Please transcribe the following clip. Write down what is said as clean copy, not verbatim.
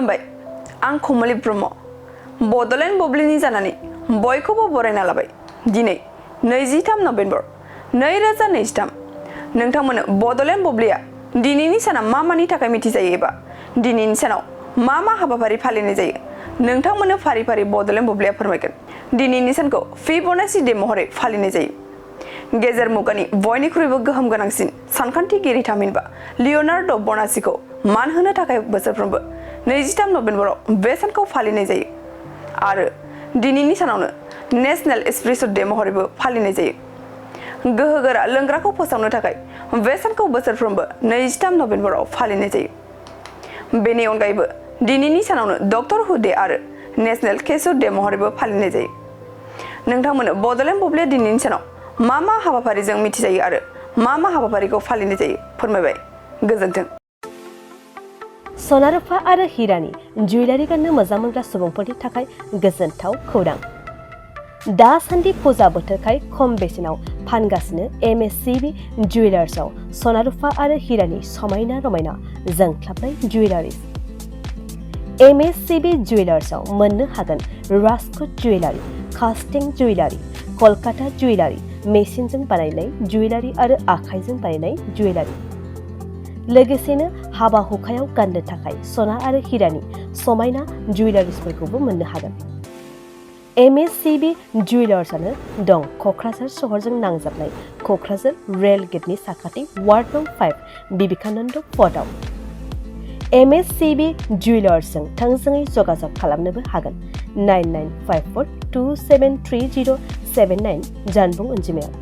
खुलुमबाय आं कमलि ब्रह्म बडलेण्ड बुब्लिनि जानानै बयखौबो बरायना लाबाय दिनै 23 नभेम्बर 2023 नोंथांमोननो बडलेण्ड बुब्लिया दिनैनि साना मा मानि थाखाय मिथिजायो एबा दिनैनि सानाव मा हाबाफारि फालिनाय जायो नोंथांमोननो फारि फारि बडलेण्ड बुब्लिया फोरमायगोन दिनैनि सानखौ फिबोनाची डे महरै फालिनाय जायो गेजेर मुगानि बयनिख्रुइबो गोहोम गोनांसिन सानखान्थिगिरि थामहिनबा लियनार्ड' बनासीखौ मान होनो थाखाय बोसोरफ्रोमबो 23 नभेम्बराव बे सानखौ फालिनाय जायो आरो दिनैनि सानावनो नेशनेल एस्प्रेस' डे महरैबो फालिनाय जायो गोहोगोरा लोंग्राखौ फोसावनो थाखाय बे सानखौ बोसोरफ्रोमबो 23 नभेम्बराव फालिनाय जायो बेनि अनगायैबो दिनैनि सानावनो डक्टर हु डे आरो नेशनेल केशर डे महरैबो फालिनाय जायो नोंथांमोननो बडलेण्ड बुब्लिया दिनैनि सानाव मा हाबाफारिजों मिथिजायो आरो मा हाबाफारिखौ फालिनाय जायो फोरमायबाय गोजोन्थों सना रुफा आरो हिरानि जुवेलारि गाननो मोजां मोनग्रा सुबुंफोरनि थाखाय गोजोनथाव खौरां दासान्दि फुजा बोथोरखाय खम बेसेनाव फानगासिनो MSCB जुवेलार्सआव सना रुफा आरो हिरानि समायना रमायना जोंख्लाबनाय जुवेलारिज MSCB जुवेलार्सआव मोननो हागोन राजकोट जुवेलारि कास्टिं जुवेलारि कलकाता जुवेलारि मेसिनजों बानायनाय जुवेलारि आरो आखाइजों बानायनाय जुवेलारि लोगोसेनो हाबा हुखायाव गाननो थाखाय सना आरो हिरानि समायना जुवेलारिसफोरखौबो मोननो हागोन MSCB जुवेलार्सआनो दं क'क्राझार सहरजों नांजाबनाय क'क्राझार रेल गेटनि साखाथि वार्ड नं 5 बिवेकानन्द पथआव MSCB जुवेलार्सजों थोंजोङै जगाजग खालामनोबो हागोन 9954273079 जानबुं अनजिमायाव